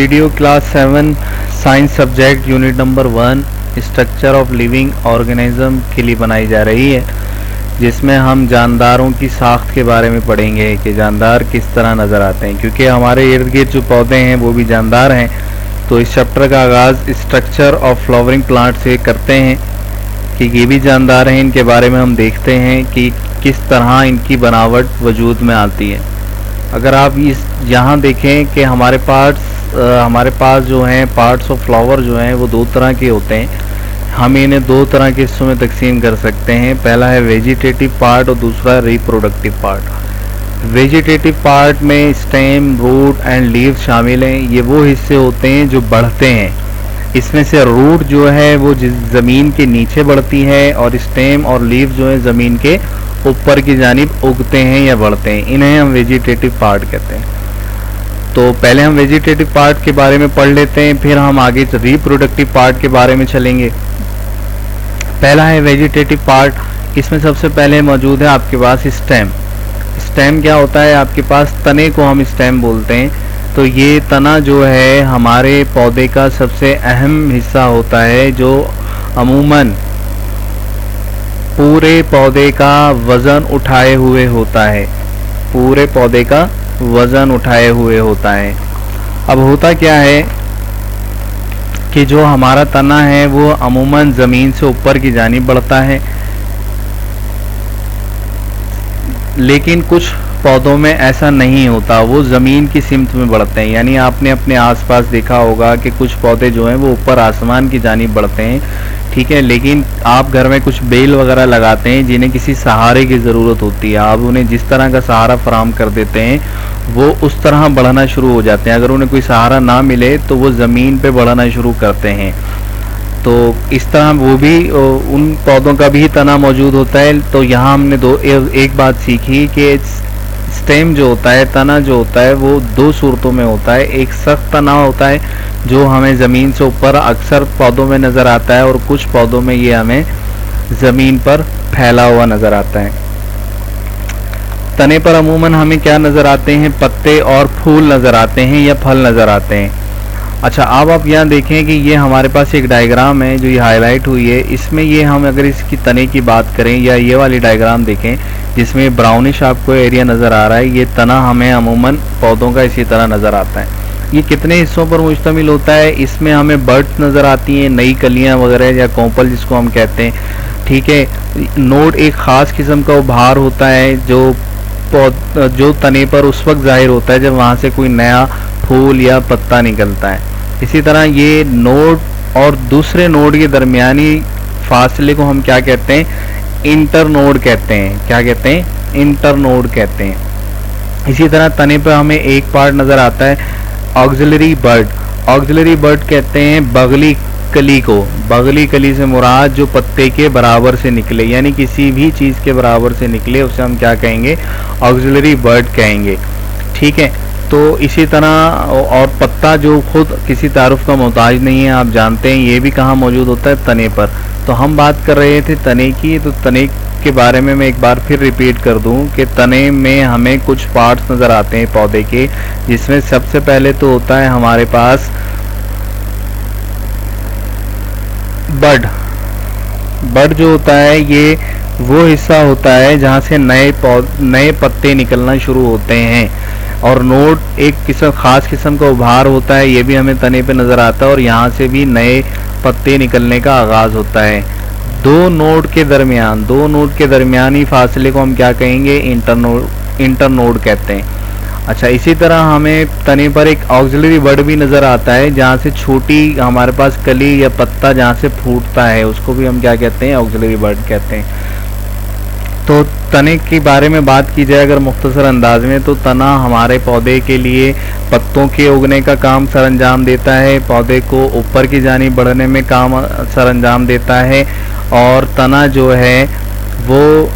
Video class 7 science subject unit number 1 structure of living organism के लिए बनाई जा रही है, जिसमें हम जानदारों की साख्त के बारे में पढ़ेंगे कि जानदार किस तरह नज़र आते हैं। क्योंकि हमारे इर्द गिर्द जो पौधे हैं वो भी जानदार हैं, तो इस चैप्टर का आगाज़ स्ट्रक्चर ऑफ फ्लावरिंग प्लांट से करते हैं कि ये भी जानदार हैं। इनके बारे में हम देखते हैं कि किस तरह इनकी बनावट वजूद में आती है। अगर आप यहाँ देखें कि हमारे पास जो हैं पार्ट्स ऑफ फ्लावर जो हैं वो दो तरह के होते हैं। हम इन्हें दो तरह के हिस्सों में तकसीम कर सकते हैं। पहला है वेजिटेटिव पार्ट और दूसरा रिप्रोडक्टिव पार्ट। वेजिटेटिव पार्ट में स्टेम, रूट एंड लीव शामिल हैं। ये वो हिस्से होते हैं जो बढ़ते हैं। इसमें से रूट जो है वो ज़मीन के नीचे बढ़ती है और स्टेम और लीव जो है ज़मीन के ऊपर की जानिब उगते हैं या बढ़ते हैं। इन्हें हम वेजिटेटिव पार्ट कहते हैं। तो पहले हम वेजिटेटिव पार्ट के बारे में पढ़ लेते हैं, फिर हम आगे रिप्रोडक्टिव पार्ट के बारे में चलेंगे। पहला है वेजिटेटिव पार्ट। इसमें सबसे पहले मौजूद है आपके पास स्टेम। स्टेम क्या होता है? आपके पास तने को हम स्टेम बोलते हैं। तो ये तना जो है हमारे पौधे का सबसे अहम हिस्सा होता है, जो अमूमन पूरे पौधे का वज़न उठाए हुए होता है। पूरे पौधे का वज़न उठाए हुए होता है। अब होता क्या है कि जो हमारा तना है वो अमूमन ज़मीन से ऊपर की जानिब बढ़ता है, लेकिन कुछ पौधों में ऐसा नहीं होता, वो ज़मीन की सिमत में बढ़ते हैं। यानी आपने अपने आसपास देखा होगा कि कुछ पौधे जो हैं वो ऊपर आसमान की जानिब बढ़ते हैं, ठीक है। लेकिन आप घर में कुछ बेल वगैरह लगाते हैं जिन्हें किसी सहारे की ज़रूरत होती है। आप उन्हें जिस तरह का सहारा फराहम कर देते हैं वो उस तरह बढ़ना शुरू हो जाते हैं। अगर उन्हें कोई सहारा ना मिले तो वो ज़मीन पे बढ़ना शुरू करते हैं। तो इस तरह वो भी उन पौधों का भी तना मौजूद होता है। तो यहाँ हमने एक बात सीखी कि स्टेम जो होता है, तना जो होता है, वो दो सूरतों में होता है। एक सख्त तना होता है जो हमें ज़मीन से ऊपर अक्सर पौधों में नज़र आता है, और कुछ पौधों में ये हमें ज़मीन पर फैला हुआ नज़र आता है। तने पर अमूमन हमें क्या नज़र आते हैं? पत्ते और फूल नज़र आते हैं या फल नज़र आते हैं। अच्छा, अब आप यहाँ देखें कि ये हमारे पास एक डायग्राम है जो ये हाईलाइट हुई है। इसमें ये हम अगर इसकी तने की बात करें या ये वाली डायग्राम देखें जिसमें ब्राउनिश आपको एरिया नज़र आ रहा है, ये तना हमें अमूमन पौधों का इसी तरह नज़र आता है। ये कितने हिस्सों पर मुश्तमिल होता है? इसमें हमें बर्ड्स नज़र आती हैं, नई कलियाँ वगैरह या कोंपल जिसको हम कहते हैं, ठीक है। नोड एक ख़ास किस्म का उभार होता है जो तने पर उस वक्त ज़ाहिर होता है जब वहाँ से कोई नया फूल या पत्ता निकलता है। इसी तरह ये नोड और दूसरे नोड के दरमियानी फासले को हम क्या कहते हैं? इंटर नोड कहते हैं। क्या कहते हैं? इंटर नोड कहते हैं। इसी तरह तने पर हमें एक पार्ट नज़र आता है ऑक्सिलरी बर्ड। ऑक्सिलरी बर्ड कहते हैं बगली कली को। बगली कली से मुराद जो पत्ते के बराबर से निकले, यानी किसी भी चीज़ के बराबर से निकले उसे हम क्या कहेंगे? ऑक्सिलरी बर्ड कहेंगे, ठीक है। तो इसी तरह और पत्ता जो खुद किसी तारुफ का मोहताज नहीं है, आप जानते हैं, ये भी कहाँ मौजूद होता है? तने पर। तो हम बात कर रहे थे तने की, तो तने के बारे में मैं एक बार फिर रिपीट कर दूं कि तने में हमें कुछ पार्ट्स नज़र आते हैं पौधे के, जिसमें सबसे पहले तो होता है हमारे पास बड। बड जो होता है ये वो हिस्सा होता है जहाँ से नए पत्ते निकलना शुरू होते हैं, और नोड एक ख़ास किस्म का उभार होता है, ये भी हमें तने पे नज़र आता है, और यहाँ से भी नए पत्ते निकलने का आगाज़ होता है। दो नोड के दरमियानी फासले को हम क्या कहेंगे? इंटर नोड कहते हैं। अच्छा, इसी तरह हमें तने पर एक ऑक्सिलरी बर्ड भी नज़र आता है, जहाँ से छोटी हमारे पास कली या पत्ता जहाँ से फूटता है उसको भी हम क्या कहते हैं? ऑक्सिलरी बर्ड कहते हैं। तो तने के बारे में बात की जाए अगर मुख्तसर अंदाज में, तो तना हमारे पौधे के लिए पत्तों के उगने का काम सर अंजाम देता है, पौधे को ऊपर की जानिब बढ़ने में काम सर अंजाम देता है, और तना जो है वो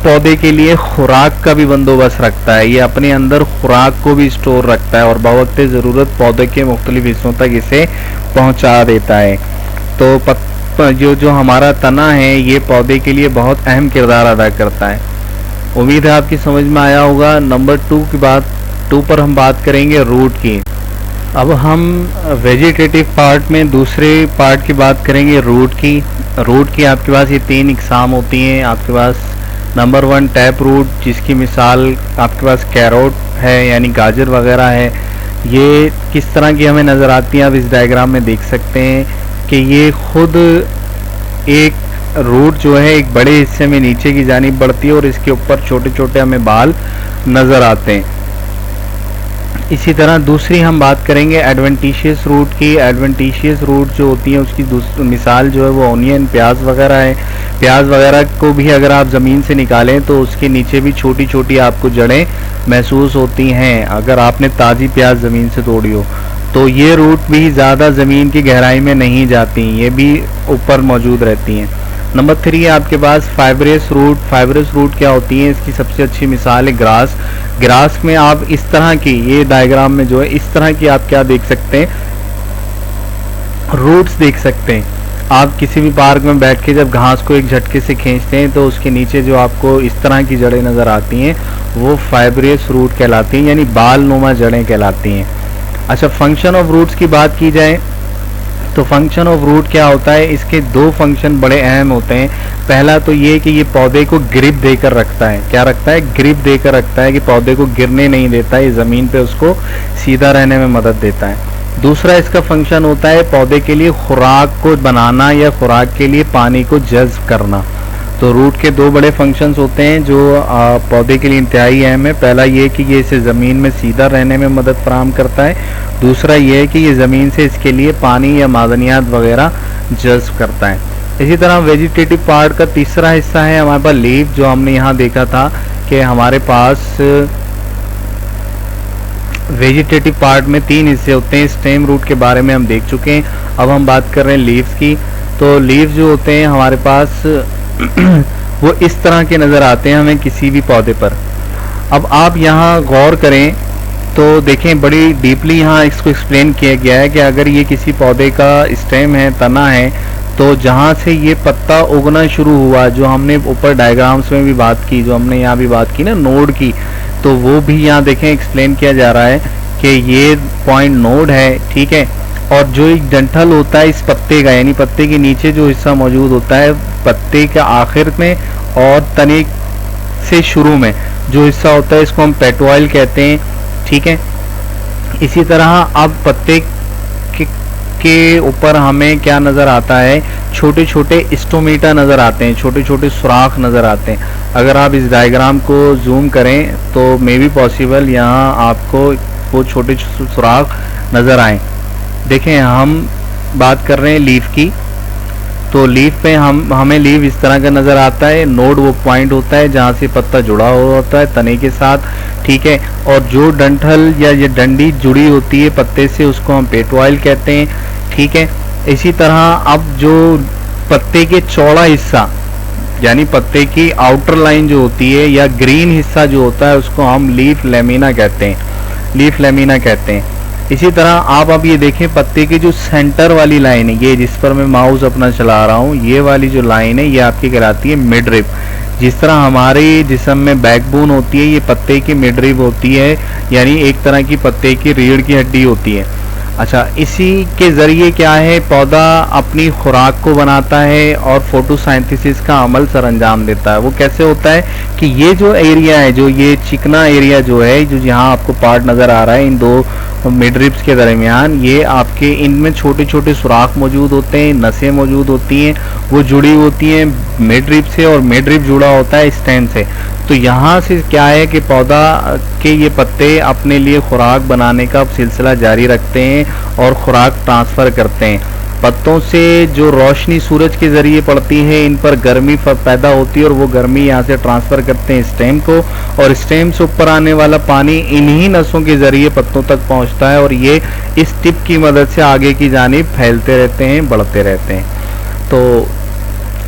पौधे के लिए खुराक का भी बंदोबस्त रखता है। ये अपने अंदर खुराक को भी स्टोर रखता है और बवक्त ज़रूरत पौधे के मुख्तलिफ हिस्सों तक इसे पहुंचा देता है। तो जो हमारा तना है ये पौधे के लिए बहुत अहम किरदार अदा करता है। उम्मीद है आपकी समझ में आया होगा। नंबर 2 पर हम बात करेंगे रूट की। اب ہم ویجیٹیٹو پارٹ میں دوسرے پارٹ کی بات کریں گے، روٹ کی. روٹ کی آپ کے پاس یہ 3 اقسام ہوتی ہیں. آپ کے پاس نمبر 1 ٹیپ روٹ، جس کی مثال آپ کے پاس کیروٹ ہے یعنی گاجر وغیرہ ہے. یہ کس طرح کی ہمیں نظر آتی ہیں آپ اس ڈائیگرام میں دیکھ سکتے ہیں کہ یہ خود ایک روٹ جو ہے ایک بڑے حصے میں نیچے کی جانب بڑھتی ہے اور اس کے اوپر چھوٹے چھوٹے ہمیں بال نظر آتے ہیں. اسی طرح دوسری ہم بات کریں گے ایڈوینٹیشیس روٹ کی. ایڈوینٹیشیس روٹ جو ہوتی ہیں اس کی مثال جو ہے وہ اونین، پیاز وغیرہ ہے. پیاز وغیرہ کو بھی اگر آپ زمین سے نکالیں تو اس کے نیچے بھی چھوٹی چھوٹی آپ کو جڑیں محسوس ہوتی ہیں اگر آپ نے تازی پیاز زمین سے توڑی ہو. تو یہ روٹ بھی زیادہ زمین کی گہرائی میں نہیں جاتی، یہ بھی اوپر موجود رہتی ہیں. نمبر 3 ہے آپ کے پاس فائبرس روٹ. فائبرس روٹ کیا ہوتی ہیں؟ اس کی سب سے اچھی مثال ہے گراس. گراس میں آپ اس طرح کی، یہ ڈائیگرام میں جو ہے اس طرح کی آپ کیا دیکھ سکتے ہیں؟ روٹس دیکھ سکتے ہیں. آپ کسی بھی پارک میں بیٹھ کے جب گھاس کو ایک جھٹکے سے کھینچتے ہیں تو اس کے نیچے جو آپ کو اس طرح کی جڑیں نظر آتی ہیں وہ فائبرس روٹ کہلاتی ہیں، یعنی بال نما جڑیں کہلاتی ہیں. اچھا، فنکشن آف روٹس کی بات کی جائے تو فنکشن آف روٹ کیا ہوتا ہے؟ اس کے 2 فنکشن بڑے اہم ہوتے ہیں. پہلا تو یہ کہ یہ پودے کو گرپ دے کر رکھتا ہے. کیا رکھتا ہے؟ گرپ دے کر رکھتا ہے کہ پودے کو گرنے نہیں دیتا ہے، یہ زمین پہ اس کو سیدھا رہنے میں مدد دیتا ہے. دوسرا اس کا فنکشن ہوتا ہے پودے کے لیے خوراک کو بنانا یا خوراک کے لیے پانی کو جذب کرنا. تو روٹ کے 2 بڑے فنکشنز ہوتے ہیں جو پودے کے لیے انتہائی اہم ہے. پہلا یہ کہ یہ اسے زمین میں سیدھا رہنے میں مدد فراہم کرتا ہے. دوسرا یہ ہے کہ یہ زمین سے اس کے لیے پانی یا معدنیات وغیرہ جذب کرتا ہے. اسی طرح ویجیٹیٹو پارٹ کا تیسرا حصہ ہے ہمارے پاس لیف، جو ہم نے یہاں دیکھا تھا کہ ہمارے پاس ویجیٹیٹو پارٹ میں 3 حصے ہوتے ہیں. اسٹیم روٹ کے بارے میں ہم دیکھ چکے ہیں. اب ہم بات کر رہے ہیں لیوز کی. تو لیوز جو ہوتے ہیں ہمارے پاس وہ اس طرح کے نظر آتے ہیں ہمیں کسی بھی پودے پر. اب آپ یہاں غور کریں تو دیکھیں بڑی ڈیپلی یہاں اس کو ایکسپلین کیا گیا ہے کہ اگر یہ کسی پودے کا اسٹیم ہے، تنا ہے، تو جہاں سے یہ پتا اگنا شروع ہوا، جو ہم نے اوپر ڈائیگرامس میں بھی بات کی، جو ہم نے یہاں بھی بات کی نا نوڈ کی، تو وہ بھی یہاں دیکھیں ایکسپلین کیا جا رہا ہے کہ یہ پوائنٹ نوڈ ہے. ٹھیک ہے، اور جو ایک ڈنٹل ہوتا ہے اس پتے کا، یعنی پتے کے نیچے جو حصہ موجود ہوتا ہے پتے کے آخر میں اور تنے سے شروع میں جو حصہ ہوتا ہے اس کو ہم پیٹوائل کہتے ہیں. ٹھیک ہے، اسی طرح اب پتے کے اوپر ہمیں کیا نظر آتا ہے؟ چھوٹے چھوٹے اسٹومیٹا نظر آتے ہیں، چھوٹے چھوٹے سوراخ نظر آتے ہیں. اگر آپ اس ڈائیگرام کو زوم کریں تو مے بی پاسبل یہاں آپ کو وہ چھوٹے سوراخ نظر آئیں. دیکھیں ہم بات کر رہے ہیں لیف کی، تو لیف پہ ہمیں لیف اس طرح کا نظر آتا ہے. نوڈ وہ پوائنٹ ہوتا ہے جہاں سے پتا جڑا ہوا ہوتا ہے تنے کے ساتھ. ٹھیک ہے، اور جو ڈنٹل یا یہ ڈنڈی جڑی ہوتی ہے پتے سے اس کو ہم پیٹوائل کہتے ہیں. ٹھیک ہے، اسی طرح اب جو پتے کے چوڑا حصہ یعنی پتے کی آؤٹر لائن جو ہوتی ہے یا گرین حصہ جو ہوتا ہے اس کو ہم لیف لیمینا کہتے ہیں. لیف لیمینا کہتے ہیں. اسی طرح آپ اب یہ دیکھیں پتے کی جو سینٹر والی لائن ہے، یہ جس پر میں ماؤس اپنا چلا رہا ہوں، یہ والی جو لائن ہے یہ آپ کی کہلاتی ہے مڈ رب. جس طرح ہمارے جسم میں بیک بون ہوتی ہے، یہ پتے کی مڈ رب ہوتی ہے، یعنی ایک طرح کی پتے کی ریڑھ کی ہڈی ہوتی ہے. اچھا، اسی کے ذریعے کیا ہے پودا اپنی خوراک کو بناتا ہے اور فوٹو سائنتھیسس کا عمل سر انجام دیتا ہے. وہ کیسے ہوتا ہے کہ یہ جو ایریا ہے، جو یہ چکنا ایریا جو ہے، جو یہاں آپ کو پارٹ نظر آ رہا ہے ان 2 مڈ ربس کے درمیان، یہ آپ کے ان میں چھوٹے چھوٹے سوراخ موجود ہوتے ہیں، نسیں موجود ہوتی ہیں، وہ جڑی ہوتی ہیں مڈ رب سے، اور مڈ رب جڑا ہوتا ہے اسٹیم سے. تو یہاں سے کیا ہے کہ پودا کے یہ پتے اپنے لیے خوراک بنانے کا سلسلہ جاری رکھتے ہیں اور خوراک ٹرانسفر کرتے ہیں. پتوں سے جو روشنی سورج کے ذریعے پڑتی ہے ان پر گرمی پیدا ہوتی ہے اور وہ گرمی یہاں سے ٹرانسفر کرتے ہیں اسٹیم کو، اور اسٹیم سے اوپر آنے والا پانی انہی نسوں کے ذریعے پتوں تک پہنچتا ہے اور یہ اس ٹپ کی مدد سے آگے کی جانب پھیلتے رہتے ہیں، بڑھتے رہتے ہیں. تو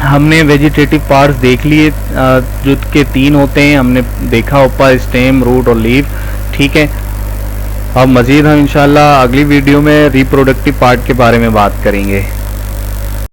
ہم نے ویجیٹیٹو پارٹس دیکھ لیے جو کہ 3 ہوتے ہیں. ہم نے دیکھا اوپر اسٹیم، روٹ اور لیف. ٹھیک ہے، اب مزید ہم انشاءاللہ اگلی ویڈیو میں ریپروڈکٹیو پارٹ کے بارے میں بات کریں گے.